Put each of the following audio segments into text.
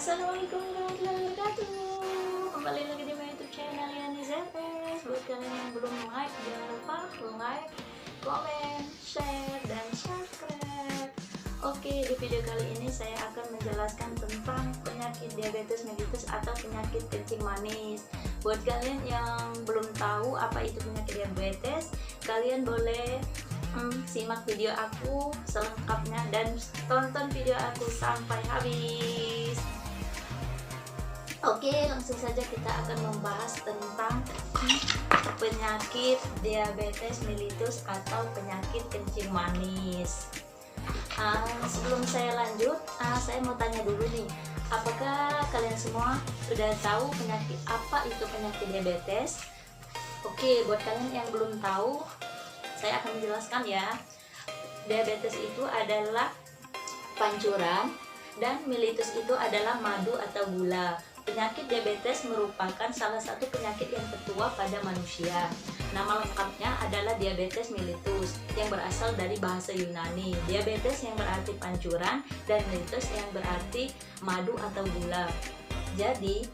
Assalamualaikum warahmatullahi wabarakatuh. Kembali lagi di my YouTube channel Yani ZS. Buat kalian yang belum like, jangan lupa like, comment, share, dan subscribe. Oke, di video kali ini saya akan menjelaskan tentang penyakit diabetes mellitus atau penyakit kencing manis. Buat kalian yang belum tahu apa itu penyakit diabetes, kalian boleh simak video aku selengkapnya dan tonton video aku sampai habis. Oke, langsung saja kita akan membahas tentang penyakit diabetes mellitus atau penyakit kencing manis. Sebelum saya lanjut, saya mau tanya dulu nih, apakah kalian semua sudah tahu penyakit apa itu penyakit diabetes? Oke, buat kalian yang belum tahu, saya akan menjelaskan ya. Diabetes itu adalah pancuran dan mellitus itu adalah madu atau gula. Penyakit diabetes merupakan salah satu penyakit yang tertua pada manusia. Nama lengkapnya adalah diabetes mellitus yang berasal dari bahasa Yunani. Diabetes yang berarti pancuran dan mellitus yang berarti madu atau gula. Jadi,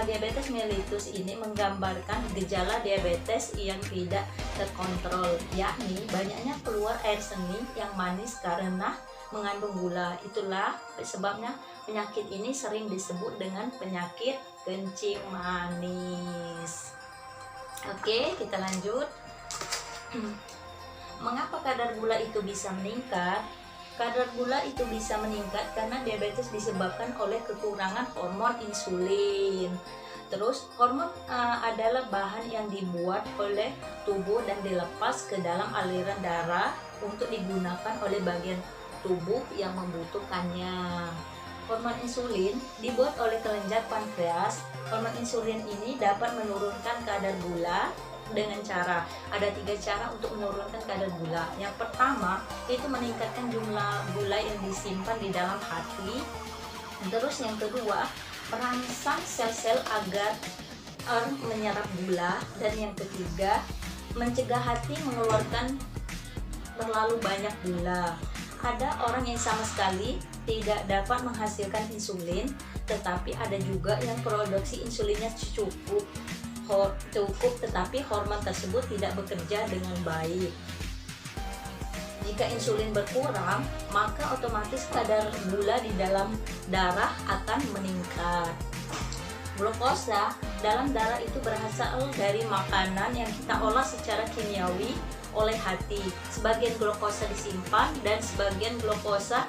diabetes mellitus ini menggambarkan gejala diabetes yang tidak terkontrol, yakni banyaknya keluar air seni yang manis karena mengandung gula. Itulah sebabnya penyakit ini sering disebut dengan penyakit kencing manis. Oke, kita lanjut. Mengapa kadar gula itu bisa meningkat? Kadar gula itu bisa meningkat karena diabetes disebabkan oleh kekurangan hormon insulin. Terus hormon adalah bahan yang dibuat oleh tubuh dan dilepas ke dalam aliran darah untuk digunakan oleh bagian tubuh yang membutuhkannya. Hormon insulin dibuat oleh kelenjar pankreas. Hormon insulin ini dapat menurunkan kadar gula dengan cara, ada 3 cara untuk menurunkan kadar gula. Yang pertama itu meningkatkan jumlah gula yang disimpan di dalam hati. Terus yang kedua, merangsang sel-sel agar menyerap gula. Dan yang ketiga, mencegah hati mengeluarkan terlalu banyak gula. Ada orang yang sama sekali tidak dapat menghasilkan insulin, tetapi ada juga yang produksi insulinnya cukup tetapi hormon tersebut tidak bekerja dengan baik. Jika insulin berkurang, maka otomatis kadar gula di dalam darah akan meningkat. Glukosa dalam darah itu berasal dari makanan yang kita olah secara kimiawi oleh hati. Sebagian glukosa disimpan dan sebagian glukosa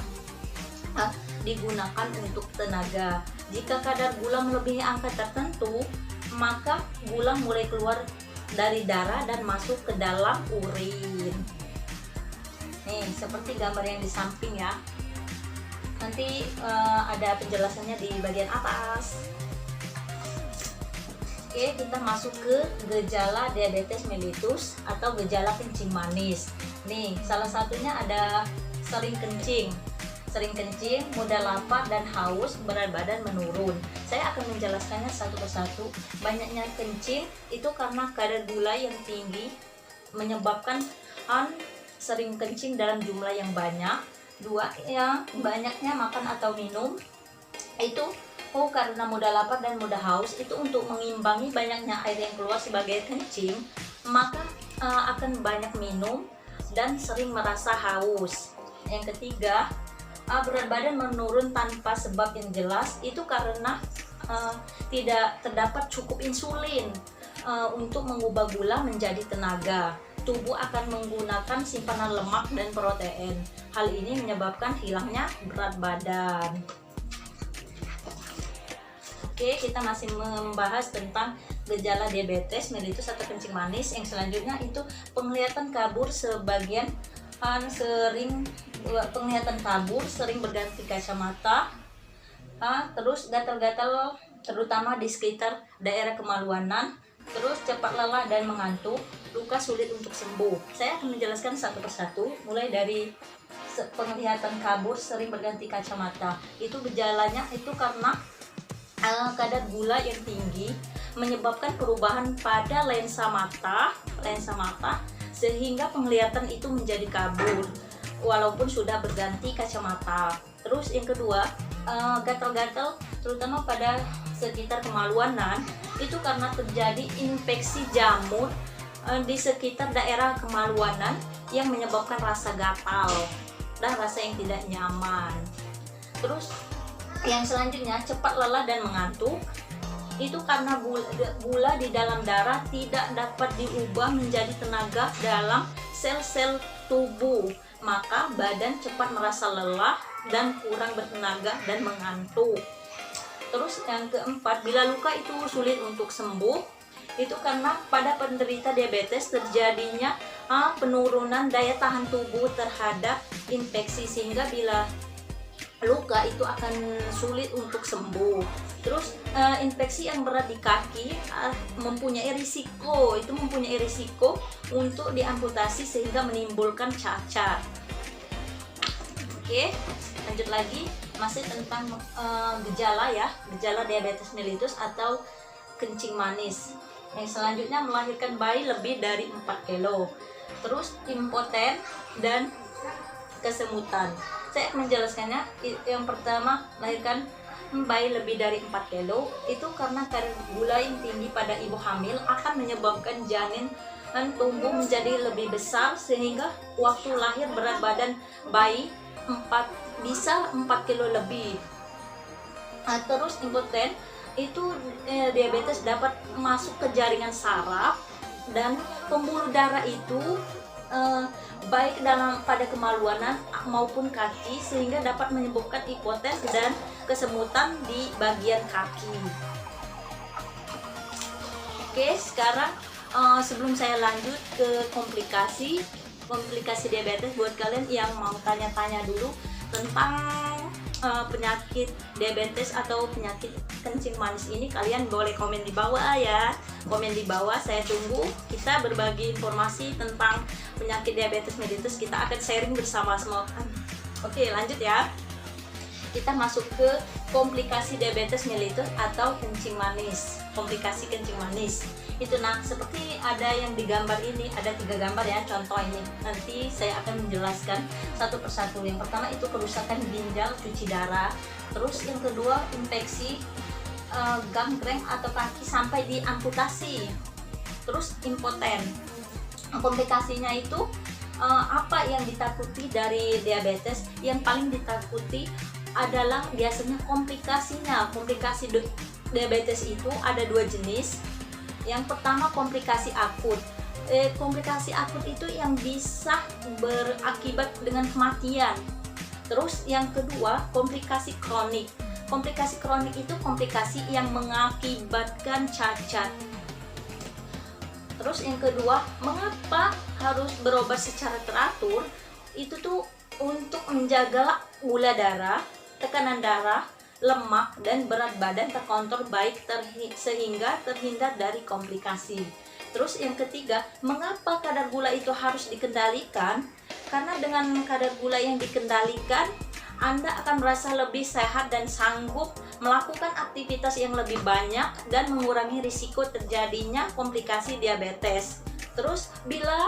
digunakan untuk tenaga. Jika kadar gula melebihi angka tertentu, maka gula mulai keluar dari darah dan masuk ke dalam urin. Nih, seperti gambar yang di samping ya. Nanti ada penjelasannya di bagian atas. Oke, kita masuk ke gejala diabetes mellitus atau gejala kencing manis. Nih, salah satunya ada sering kencing, mudah lapar dan haus, berat badan menurun. Saya akan menjelaskannya satu persatu. Banyaknya kencing itu karena kadar gula yang tinggi menyebabkan sering kencing dalam jumlah yang banyak. 2, yang banyaknya makan atau minum itu karena mudah lapar dan mudah haus. Itu untuk mengimbangi banyaknya air yang keluar sebagai kencing, maka akan banyak minum dan sering merasa haus. Yang ketiga, berat badan menurun tanpa sebab yang jelas. Itu karena tidak terdapat cukup insulin untuk mengubah gula menjadi tenaga. Tubuh akan menggunakan simpanan lemak dan protein. Hal ini menyebabkan hilangnya berat badan. Oke, kita masih membahas tentang gejala diabetes mellitus atau kencing manis. Yang selanjutnya itu penglihatan kabur, sebagian penglihatan kabur, sering berganti kacamata, terus gatal-gatal terutama di sekitar daerah kemaluanan, terus cepat lelah dan mengantuk, luka sulit untuk sembuh. Saya akan menjelaskan satu persatu, mulai dari penglihatan kabur, sering berganti kacamata. Itu gejalanya itu karena kadar gula yang tinggi menyebabkan perubahan pada lensa mata sehingga penglihatan itu menjadi kabur walaupun sudah berganti kacamata. Terus yang kedua, gatal-gatal terutama pada sekitar kemaluanan itu karena terjadi infeksi jamur di sekitar daerah kemaluanan yang menyebabkan rasa gatal dan rasa yang tidak nyaman. Terus yang selanjutnya cepat lelah dan mengantuk, itu karena gula di dalam darah tidak dapat diubah menjadi tenaga dalam sel-sel tubuh, maka badan cepat merasa lelah dan kurang bertenaga dan mengantuk. Terus yang keempat, bila luka itu sulit untuk sembuh, itu karena pada penderita diabetes terjadinya penurunan daya tahan tubuh terhadap infeksi, sehingga bila luka itu akan sulit untuk sembuh. Terus infeksi yang berat di kaki mempunyai risiko untuk diamputasi sehingga menimbulkan cacat. Oke, lanjut lagi, masih tentang gejala diabetes mellitus atau kencing manis. Yang selanjutnya melahirkan bayi lebih dari 4 kilo. Terus impoten dan kesemutan. Saya menjelaskannya. Yang pertama, melahirkan bayi lebih dari 4 kilo itu karena kadar gula yang tinggi pada ibu hamil akan menyebabkan janin tumbuh menjadi lebih besar sehingga waktu lahir berat badan bayi bisa 4 kilo lebih. Terus impoten itu diabetes dapat masuk ke jaringan saraf dan pembuluh darah itu baik pada kemaluanan maupun kaki, sehingga dapat menyebabkan impotens dan kesemutan di bagian kaki. Oke, sekarang sebelum saya lanjut ke komplikasi diabetes, buat kalian yang mau tanya-tanya dulu tentang penyakit diabetes atau penyakit kencing manis ini, kalian boleh komen di bawah ya. Komen di bawah, saya tunggu. Kita berbagi informasi tentang penyakit diabetes mellitus, kita akan sharing bersama-sama. Oke, lanjut ya. Kita masuk ke komplikasi diabetes mellitus atau kencing manis. Komplikasi kencing manis itu, seperti ada yang digambar ini, ada 3 gambar ya, contoh ini. Nanti saya akan menjelaskan satu persatu. Yang pertama itu kerusakan ginjal, cuci darah. Terus yang kedua infeksi gangren atau kaki sampai diamputasi. Terus impoten. Komplikasinya itu apa yang ditakuti dari diabetes? Yang paling ditakuti adalah biasanya komplikasinya. Komplikasi diabetes itu ada 2 jenis. Yang pertama komplikasi akut. Komplikasi akut itu yang bisa berakibat dengan kematian. Terus yang kedua komplikasi kronik. Komplikasi kronik itu komplikasi yang mengakibatkan cacat. Terus yang kedua, mengapa harus berobat secara teratur? Itu tuh untuk menjaga gula darah, tekanan darah, lemak, dan berat badan terkontrol baik sehingga terhindar dari komplikasi. Terus yang ketiga, mengapa kadar gula itu harus dikendalikan? Karena dengan kadar gula yang dikendalikan, Anda akan merasa lebih sehat dan sanggup melakukan aktivitas yang lebih banyak dan mengurangi risiko terjadinya komplikasi diabetes. Terus bila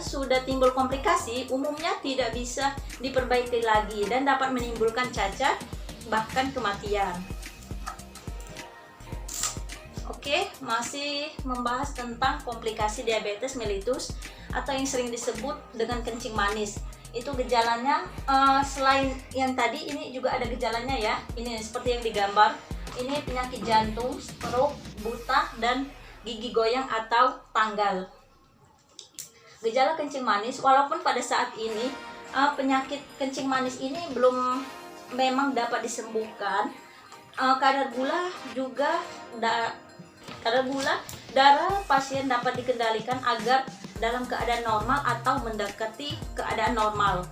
sudah timbul komplikasi, umumnya tidak bisa diperbaiki lagi dan dapat menimbulkan cacat bahkan kematian. Oke, masih membahas tentang komplikasi diabetes mellitus atau yang sering disebut dengan kencing manis. Itu gejalanya selain yang tadi, ini juga ada gejalanya ya. Ini seperti yang digambar. Ini penyakit jantung, stroke, buta, dan gigi goyang atau tanggal. Gejala kencing manis, walaupun pada saat ini penyakit kencing manis ini belum memang dapat disembuhkan, kadar gula darah pasien dapat dikendalikan agar dalam keadaan normal atau mendekati keadaan normal.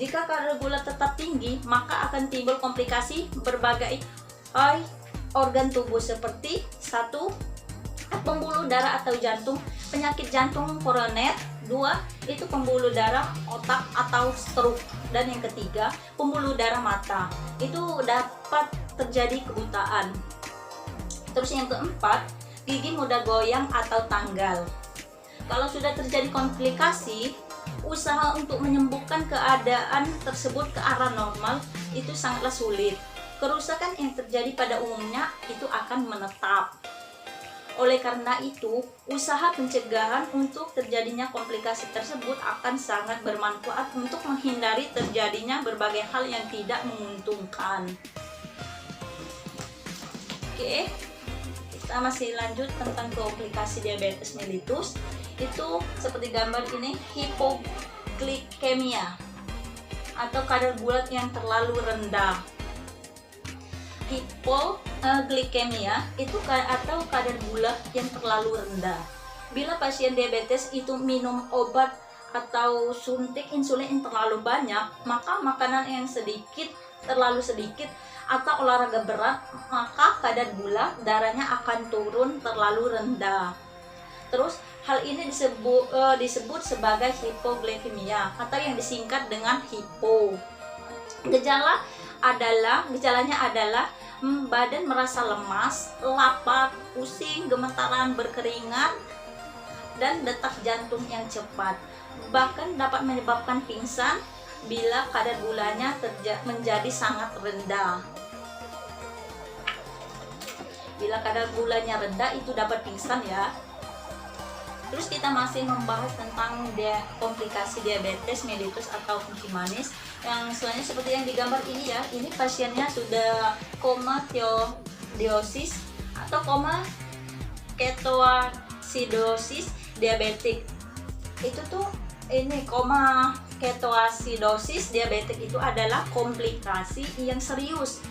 Jika kadar gula tetap tinggi, maka akan timbul komplikasi berbagai organ tubuh seperti 1. Pembuluh darah atau jantung, penyakit jantung koroner. 2. Itu pembuluh darah otak atau stroke. Dan yang ketiga, pembuluh darah mata. Itu dapat terjadi kebutaan. Terus yang keempat, gigi mudah goyang atau tanggal. Kalau sudah terjadi komplikasi, usaha untuk menyembuhkan keadaan tersebut ke arah normal itu sangatlah sulit. kerusakan yang terjadi pada umumnya itu akan menetap. Oleh karena itu, usaha pencegahan untuk terjadinya komplikasi tersebut akan sangat bermanfaat untuk menghindari terjadinya berbagai hal yang tidak menguntungkan. Oke, kita masih lanjut tentang komplikasi diabetes mellitus. Itu seperti gambar ini, hipoglikemia atau kadar gula yang terlalu rendah. Hipoglikemia itu atau kadar gula yang terlalu rendah. Bila pasien diabetes itu minum obat atau suntik insulin yang terlalu banyak, maka makanan yang terlalu sedikit atau olahraga berat, maka kadar gula darahnya akan turun terlalu rendah. Terus hal ini disebut sebagai hipoglikemia atau yang disingkat dengan HIPO. Gejalanya adalah badan merasa lemas, lapar, pusing, gemetaran, berkeringat, dan detak jantung yang cepat. Bahkan dapat menyebabkan pingsan bila kadar gulanya menjadi sangat rendah. Bila kadar gulanya rendah itu dapat pingsan ya. Terus kita masih membahas tentang komplikasi diabetes mellitus atau kencing manis. Yang selanjutnya seperti yang digambar ini ya. Ini pasiennya sudah komatosis atau ketoasidosis diabetik. Itu tuh ini ketoasidosis diabetik itu adalah komplikasi yang serius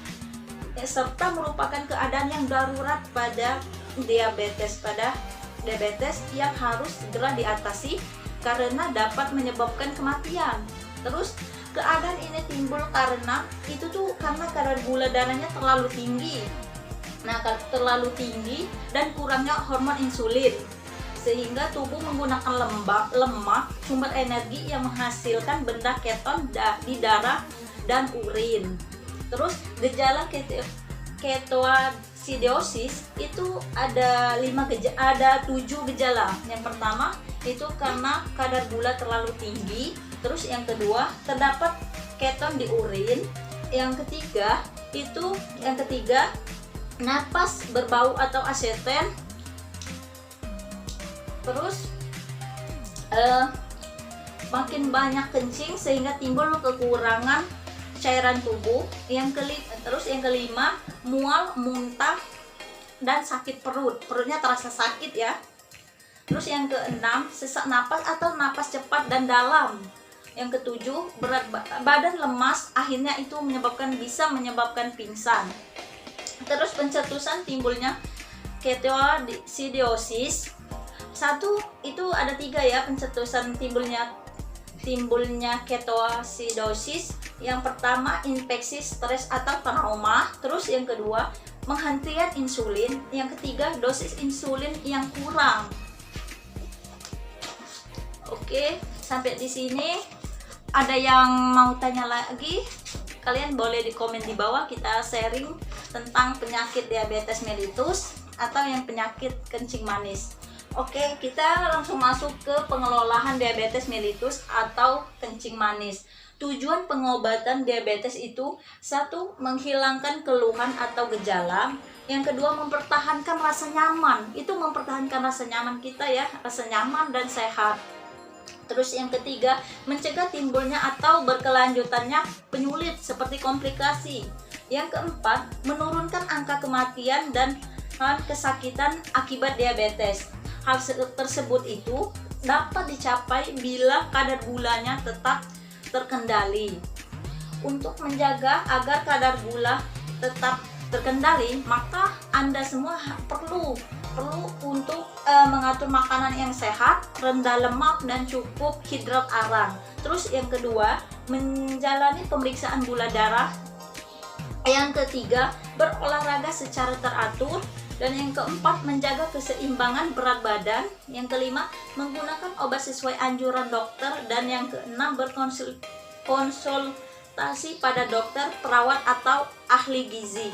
serta merupakan keadaan yang darurat pada diabetes yang harus segera diatasi karena dapat menyebabkan kematian. Terus keadaan ini timbul karena kadar gula darahnya terlalu tinggi. Nah, terlalu tinggi dan kurangnya hormon insulin sehingga tubuh menggunakan lemak sumber energi yang menghasilkan benda keton di darah dan urin. Terus gejala ketoasidosis itu ada 7 gejala. Yang pertama itu karena kadar gula terlalu tinggi. Terus yang kedua terdapat keton di urin. Yang ketiga napas berbau atau aseten. Terus makin banyak kencing sehingga timbul kekurangan cairan tubuh. Terus yang kelima mual, muntah, dan sakit perutnya terasa sakit ya. Terus yang keenam sesak napas atau napas cepat dan dalam. Yang ketujuh berat badan lemas, akhirnya itu bisa menyebabkan pingsan. Terus pencetusan timbulnya ketoasidosis. Itu ada 3 ya pencetusan timbulnya ketoasidosis. Yang pertama infeksi, stres atau trauma. Terus yang kedua penghentian insulin. Yang ketiga dosis insulin yang kurang. Oke, sampai di sini. Ada yang mau tanya lagi? Kalian boleh di komen di bawah, kita sharing tentang penyakit diabetes mellitus atau yang penyakit kencing manis. Oke, kita langsung masuk ke pengelolaan diabetes mellitus atau kencing manis. Tujuan pengobatan diabetes itu 1. Menghilangkan keluhan atau gejala. Yang kedua mempertahankan rasa nyaman. Itu mempertahankan rasa nyaman kita ya, rasa nyaman dan sehat. Terus yang ketiga mencegah timbulnya atau berkelanjutannya penyulit seperti komplikasi. Yang keempat menurunkan angka kematian dan kesakitan akibat diabetes. Hal tersebut itu dapat dicapai bila kadar gulanya tetap terkendali. Untuk menjaga agar kadar gula tetap terkendali, maka Anda semua perlu untuk mengatur makanan yang sehat, rendah lemak, dan cukup hidrat arang. Terus yang kedua, menjalani pemeriksaan gula darah. Yang ketiga, berolahraga secara teratur. Dan yang keempat, menjaga keseimbangan berat badan. Yang kelima, menggunakan obat sesuai anjuran dokter. Dan yang keenam, berkonsultasi pada dokter, perawat, atau ahli gizi.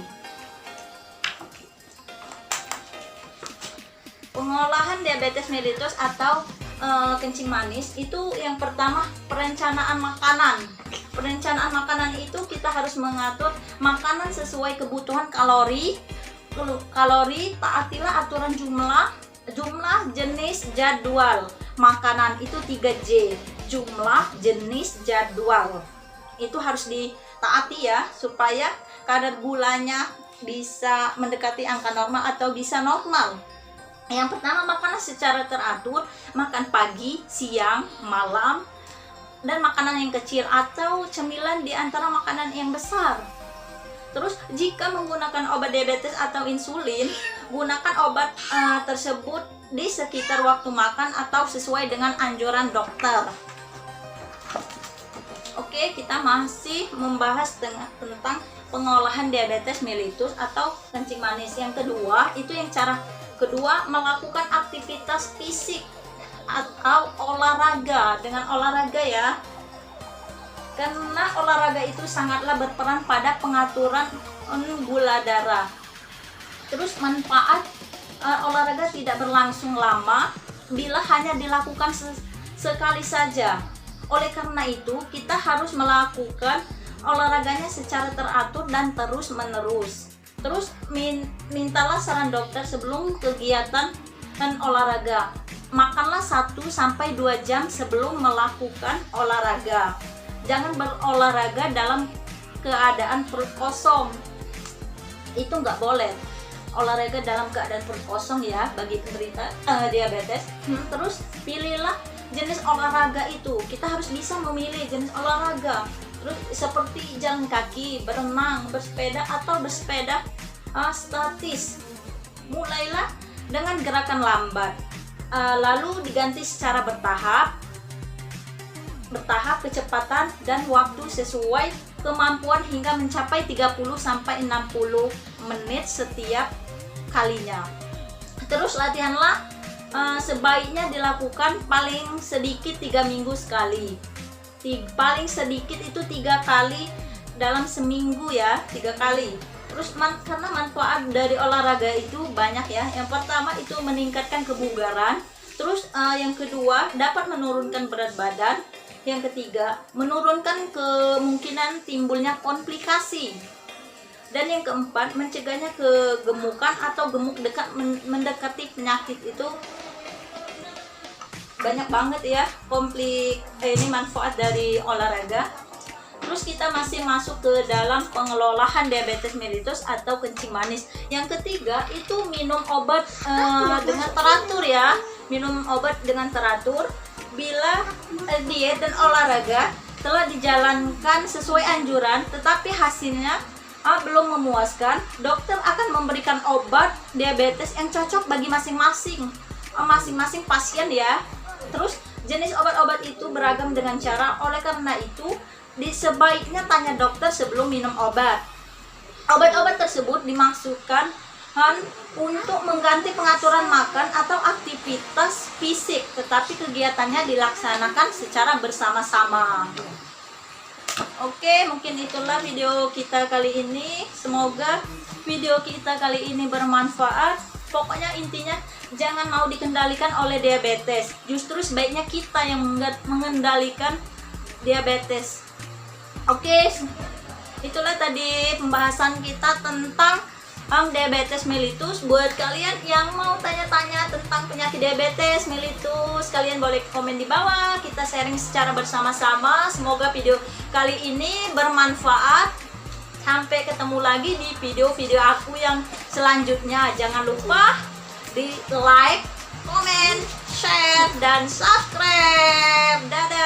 Pengolahan diabetes mellitus atau kencing manis itu yang pertama perencanaan makanan. Perencanaan makanan itu kita harus mengatur makanan sesuai kebutuhan kalori. Taatilah aturan jumlah, jenis, jadwal makanan. Itu 3J. Jumlah, jenis, jadwal. Itu harus ditaati ya, supaya kadar gulanya bisa mendekati angka normal atau bisa normal. Yang pertama, makanan secara teratur, makan pagi, siang, malam, dan makanan yang kecil atau cemilan di antara makanan yang besar. Terus jika menggunakan obat diabetes atau insulin, gunakan obat tersebut di sekitar waktu makan atau sesuai dengan anjuran dokter. Oke, kita masih membahas tentang pengolahan diabetes mellitus atau kencing manis. Yang kedua, melakukan aktivitas fisik atau olahraga. Dengan olahraga ya, karena olahraga itu sangatlah berperan pada pengaturan gula darah. Terus manfaat olahraga tidak berlangsung lama bila hanya dilakukan sekali saja. Oleh karena itu, kita harus melakukan olahraganya secara teratur dan terus menerus. Terus mintalah saran dokter sebelum kegiatan dan olahraga. Makanlah 1-2 jam sebelum melakukan olahraga. Jangan berolahraga dalam keadaan perut kosong. Itu nggak boleh. Olahraga dalam keadaan perut kosong ya, bagi penderita diabetes. Terus pilihlah jenis olahraga itu. Kita harus bisa memilih jenis olahraga. Terus seperti jalan kaki, berenang, bersepeda atau bersepeda statis. Mulailah dengan gerakan lambat, lalu diganti secara bertahap kecepatan dan waktu sesuai kemampuan hingga mencapai 30-60 menit setiap kalinya. Terus latihanlah sebaiknya dilakukan paling sedikit 3 minggu sekali. Paling sedikit itu 3 kali dalam seminggu ya, 3 kali. Terus karena manfaat dari olahraga itu banyak ya. Yang pertama itu meningkatkan kebugaran. Terus yang kedua dapat menurunkan berat badan. Yang ketiga menurunkan kemungkinan timbulnya komplikasi. Dan yang keempat mencegahnya kegemukan atau gemuk mendekati penyakit. Itu banyak banget ya ini manfaat dari olahraga. Terus kita masih masuk ke dalam pengelolaan diabetes mellitus atau kencing manis. Yang ketiga itu minum obat dengan teratur ya. Minum obat dengan teratur. Bila diet dan olahraga telah dijalankan sesuai anjuran tetapi hasilnya belum memuaskan, dokter akan memberikan obat diabetes yang cocok bagi masing-masing pasien ya. Terus jenis obat-obat itu beragam dengan cara, oleh karena itu sebaiknya tanya dokter sebelum minum obat. Obat-obat tersebut dimaksudkan untuk mengganti pengaturan makan atau aktivitas fisik, tetapi kegiatannya dilaksanakan secara bersama-sama. Oke, mungkin itulah video kita kali ini. Semoga video kita kali ini bermanfaat. Pokoknya intinya jangan mau dikendalikan oleh diabetes. Justru sebaiknya kita yang mengendalikan diabetes. Oke, itulah tadi pembahasan kita tentang diabetes mellitus. Buat kalian yang mau tanya-tanya tentang penyakit diabetes mellitus, kalian boleh komen di bawah. Kita sharing secara bersama-sama. Semoga video kali ini bermanfaat. Sampai ketemu lagi di video-video aku yang selanjutnya. Jangan lupa di like, komen, share, dan subscribe. Dadah.